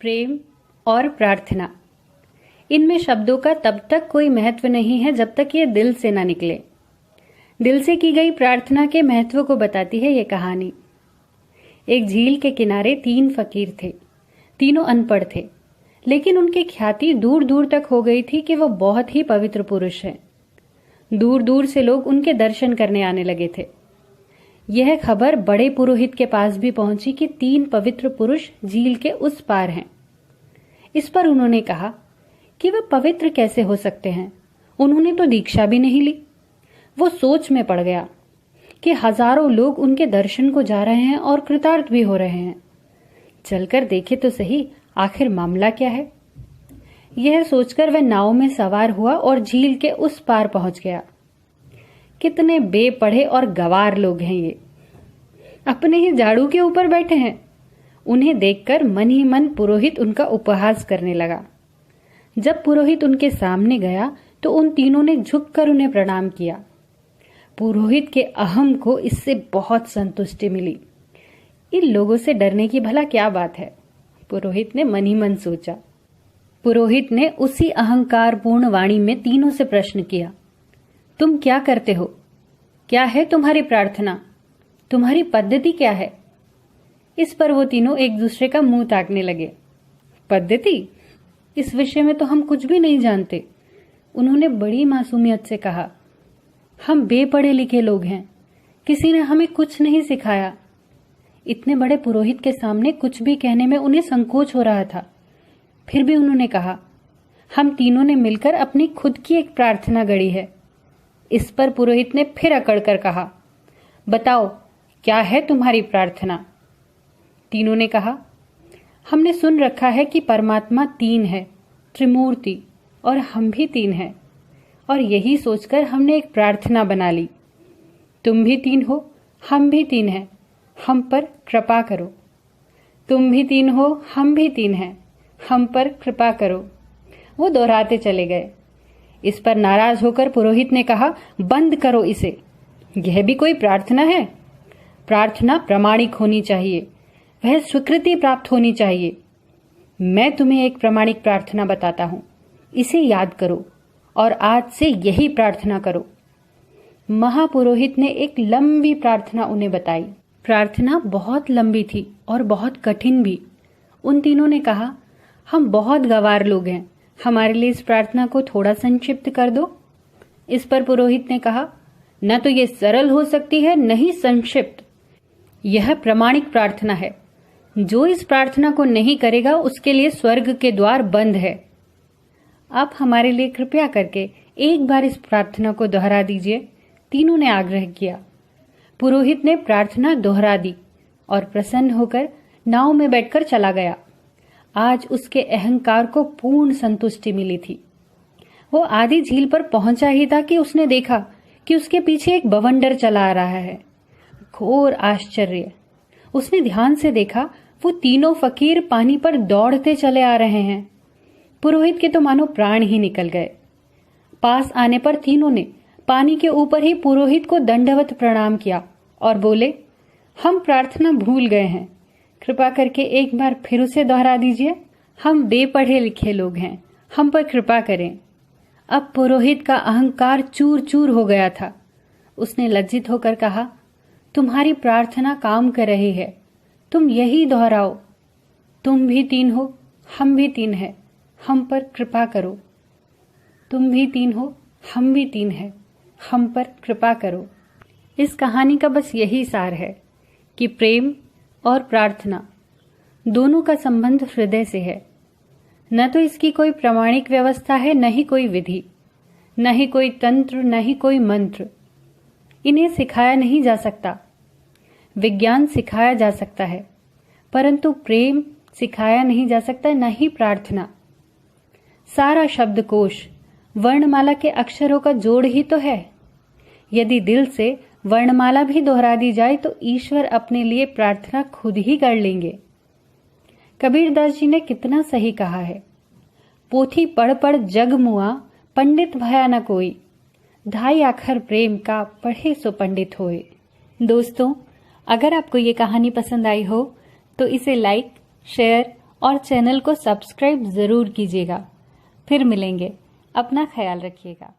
प्रेम और प्रार्थना, इनमें शब्दों का तब तक कोई महत्व नहीं है जब तक ये दिल से ना निकले। दिल से की गई प्रार्थना के महत्व को बताती है ये कहानी। एक झील के किनारे 3 फकीर थे। तीनों अनपढ़ थे, लेकिन उनकी ख्याति दूर दूर तक हो गई थी कि वो बहुत ही पवित्र पुरुष हैं। दूर दूर से लोग उनके दर्शन करने आने लगे थे। यह खबर बड़े पुरोहित के पास भी पहुंची कि 3 पवित्र पुरुष झील के उस पार हैं। इस पर उन्होंने कहा कि वह पवित्र कैसे हो सकते हैं, उन्होंने तो दीक्षा भी नहीं ली। वो सोच में पड़ गया कि हजारों लोग उनके दर्शन को जा रहे हैं और कृतार्थ भी हो रहे हैं। चलकर देखे तो सही आखिर मामला क्या है। यह सोचकर वह नाव में सवार हुआ और झील के उस पार पहुंच गया। कितने बेपढ़े और गवार लोग हैं ये, अपने ही झाड़ू के ऊपर बैठे हैं। उन्हें देखकर मन ही मन पुरोहित उनका उपहास करने लगा। जब पुरोहित उनके सामने गया तो उन तीनों ने झुककर उन्हें प्रणाम किया। पुरोहित के अहम को इससे बहुत संतुष्टि मिली। इन लोगों से डरने की भला क्या बात है, पुरोहित ने मन ही मन सोचा। पुरोहित ने उसी अहंकारपूर्ण वाणी में तीनों से प्रश्न किया, तुम क्या करते हो? क्या है तुम्हारी प्रार्थना? तुम्हारी पद्धति क्या है? इस पर वो तीनों एक दूसरे का मुंह ताकने लगे। पद्धति? इस विषय में तो हम कुछ भी नहीं जानते, उन्होंने बड़ी मासूमियत से कहा। हम बेपढ़े लिखे लोग हैं, किसी ने हमें कुछ नहीं सिखाया। इतने बड़े पुरोहित के सामने कुछ भी कहने में उन्हें संकोच हो रहा था। फिर भी उन्होंने कहा, हम तीनों ने मिलकर अपनी खुद की एक प्रार्थना गढ़ी है। इस पर पुरोहित ने फिर अकड़कर कहा, बताओ क्या है तुम्हारी प्रार्थना? तीनों ने कहा, हमने सुन रखा है कि परमात्मा 3 है, त्रिमूर्ति, और हम भी 3 हैं, और यही सोचकर हमने एक प्रार्थना बना ली। तुम भी 3 हो, हम भी 3 हैं, हम पर कृपा करो। तुम भी 3 हो, हम भी 3 हैं, हम पर कृपा करो। वो दोहराते चले गए। इस पर नाराज होकर पुरोहित ने कहा, बंद करो इसे, यह भी कोई प्रार्थना है? प्रार्थना प्रामाणिक होनी चाहिए, वह स्वीकृति प्राप्त होनी चाहिए। मैं तुम्हें एक प्रामाणिक प्रार्थना बताता हूं, इसे याद करो और आज से यही प्रार्थना करो। महापुरोहित ने एक लंबी प्रार्थना उन्हें बताई। प्रार्थना बहुत लंबी थी और बहुत कठिन भी। उन तीनों ने कहा, हम बहुत गंवार लोग हैं, हमारे लिए इस प्रार्थना को थोड़ा संक्षिप्त कर दो। इस पर पुरोहित ने कहा, न तो ये सरल हो सकती है न ही संक्षिप्त। यह प्रामाणिक प्रार्थना है, जो इस प्रार्थना को नहीं करेगा उसके लिए स्वर्ग के द्वार बंद है। आप हमारे लिए कृपया करके एक बार इस प्रार्थना को दोहरा दीजिए, तीनों ने आग्रह किया। पुरोहित ने प्रार्थना दोहरा दी और प्रसन्न होकर नाव में बैठकर चला गया। आज उसके अहंकार को पूर्ण संतुष्टि मिली थी। वो आधी झील पर पहुंचा ही था कि उसने देखा कि उसके पीछे एक बवंडर चला आ रहा है। घोर आश्चर्य! उसने ध्यान से देखा, वो तीनों फकीर पानी पर दौड़ते चले आ रहे हैं। पुरोहित के तो मानो प्राण ही निकल गए। पास आने पर तीनों ने पानी के ऊपर ही पुरोहित को दंडवत प्रणाम किया और बोले, हम प्रार्थना भूल गए हैं, कृपा करके एक बार फिर उसे दोहरा दीजिए। हम बेपढ़े लिखे लोग हैं, हम पर कृपा करें। अब पुरोहित का अहंकार चूर चूर हो गया था। उसने लज्जित होकर कहा, तुम्हारी प्रार्थना काम कर रही है, तुम यही दोहराओ। तुम भी 3 हो, हम भी 3 हैं, हम पर कृपा करो। तुम भी 3 हो, हम भी 3 हैं, हम पर कृपा करो। इस कहानी का बस यही सार है कि प्रेम और प्रार्थना दोनों का संबंध हृदय से है। न तो इसकी कोई प्रामाणिक व्यवस्था है, न ही कोई विधि, न ही कोई तंत्र, न ही कोई मंत्र। इन्हें सिखाया नहीं जा सकता। विज्ञान सिखाया जा सकता है, परंतु प्रेम सिखाया नहीं जा सकता, न ही प्रार्थना। सारा शब्दकोश वर्णमाला के अक्षरों का जोड़ ही तो है। यदि दिल से वर्णमाला भी दोहरा दी जाए तो ईश्वर अपने लिए प्रार्थना खुद ही कर लेंगे। कबीरदास जी ने कितना सही कहा है, पोथी पढ़ पढ़ जग मुआ, पंडित भया न कोई, 2.5 अक्षर प्रेम का पढ़े सो पंडित होए। दोस्तों, अगर आपको ये कहानी पसंद आई हो तो इसे लाइक, शेयर और चैनल को सब्सक्राइब ज़रूर कीजिएगा। फिर मिलेंगे। अपना ख्याल रखिएगा।